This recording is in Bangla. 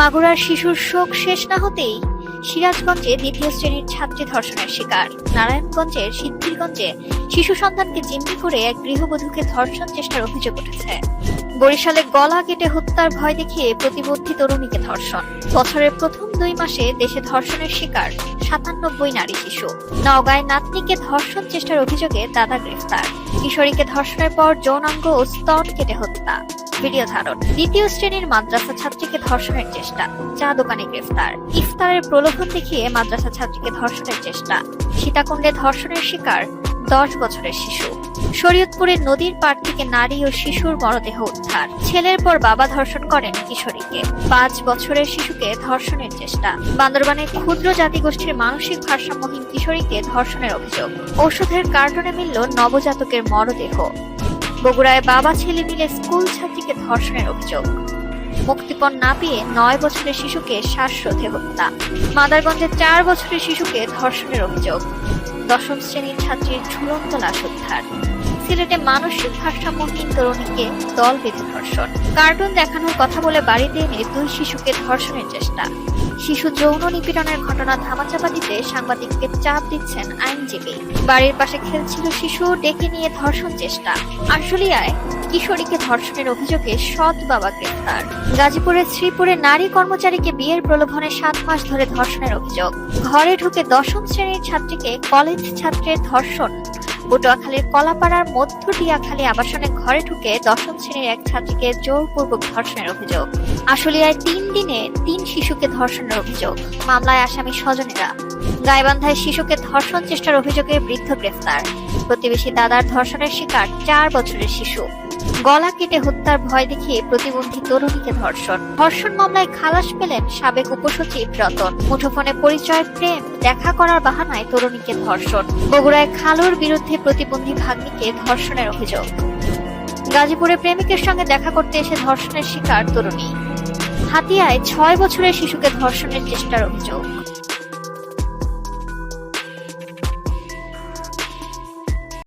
মাগুরার শিশুর শোক শেষ না হতেই সিরাজগঞ্জে দ্বিতীয় শ্রেণীর ছাত্রী ধর্ষণের শিকার। নারায়ণগঞ্জের সিদ্ধিরগঞ্জে শিশু সন্তানকে জিম্মি করে এক গৃহবধূকে ধর্ষণ চেষ্টার অভিযোগ উঠেছে। বরিশালে গলা কেটে হত্যার ভয় দেখিয়ে প্রতিবন্ধী তরুণীকে ধর্ষণ। বছরের প্রথম 2 মাসে দেশে ধর্ষণের শিকার 97 নারী শিশু। নওগাঁয় নাতনিকে ধর্ষণ চেষ্টার অভিযোগে দাদা গ্রেফতার। কিশোরীকে ধর্ষণের পর যৌনাঙ্গ ও স্তন কেটে হত্যা, ভিডিও ধারণ। দ্বিতীয় শ্রেণীর মাদ্রাসা ছাত্রীকে ধর্ষণের চেষ্টা, চা দোকানে গ্রেফতার। ইফতারের প্রলোভন দেখিয়ে মাদ্রাসা ছাত্রীকে ধর্ষণের চেষ্টা। সীতাকুণ্ডে ধর্ষণের শিকার 10 বছরের শিশু। শরীয়তপুরের নদীর পাড় থেকে নারী ও শিশুর মরদেহ উদ্ধার। ছেলের পর বাবা ধর্ষণ করেন কিশোরীকে। 5 বছরের শিশুকে ধর্ষণের চেষ্টা। বান্দরবানের ক্ষুদ্র জাতিগোষ্ঠীর মানসিক ভারসাম্যহীন কিশোরীকে ধর্ষণের অভিযোগ। ওষুধের কার্টনে মিলল নবজাতকের মরদেহ। বগুড়ায় বাবা ছেলে মিলে স্কুল ছাত্রীকে ধর্ষণের অভিযোগ। মুক্তিপণ না পেয়ে 9 বছরের শিশুকে শ্বাসরোধে হত্যা। মাদারগঞ্জে 4 বছরের শিশুকে ধর্ষণের অভিযোগ। 10ম শ্রেণীর ছাত্রীর ঝুলন্ত লাশ উদ্ধার। সিলেটে মানসিক ভারসাম্যহীন তরুণীকে দল বেঁধে ধর্ষণ। কার্টুন দেখানোর কথা বলে বাড়িতে এনে 2 শিশুকে ধর্ষণের চেষ্টা। শিশু যৌন নিপীড়নের ঘটনা ধামাচাপা দিতে সাংবাদিককে চাপ দিচ্ছেন আইনজীবী। বাড়ির পাশে খেলছিল শিশু, ডেকে নিয়ে ধর্ষণ চেষ্টা। আশুলিয়ায় কিশোরীকে ধর্ষণের অভিযোগে সৎ বাবা গ্রেফতার। গাজীপুরের শ্রীপুরে নারী কর্মচারীকে বিয়ের প্রলোভনে 7 মাস ধরে ধর্ষণের অভিযোগ। ঘরে ঢুকে 10ম শ্রেণীর ছাত্রীকে কলেজ ছাত্রের ধর্ষণ। পটুয়াখালীর কলাপাড়ার মধ্য টিয়াখালী আবাসনে ঘরে ঢুকে 10ম শ্রেণীর এক ছাত্রীকে জোরপূর্বক ধর্ষণের অভিযোগ। আশুলিয়ায় 3 দিনে 3 শিশুকে ধর্ষণের অভিযোগ। মামলায় আসামি স্বজনেরা। গাইবান্ধায় শিশুকে ধর্ষণ চেষ্টার অভিযোগে বৃদ্ধ গ্রেফতার। প্রতিবেশী দাদার ধর্ষণের শিকার 4 বছরের শিশু। গলা কেটে হত্যার ভয় দেখিয়ে প্রতিবন্ধী তরুণীকে ধর্ষণ। ধর্ষণ মামলায় খালাস পেলেন সাবেক উপসচিব রতন। মুঠোফোনে পরিচয়, প্রেম, দেখা করার বাহানায় তরুণীকে ধর্ষণ। বগুড়ায় খালুর বিরুদ্ধে প্রতিবন্ধী ভাগ্নিকে ধর্ষণের অভিযোগ। গাজীপুরে প্রেমিকের সঙ্গে দেখা করতে এসে ধর্ষণের শিকার তরুণী। হাতিয়ায় 6 বছরের শিশুকে ধর্ষণের চেষ্টার অভিযোগ।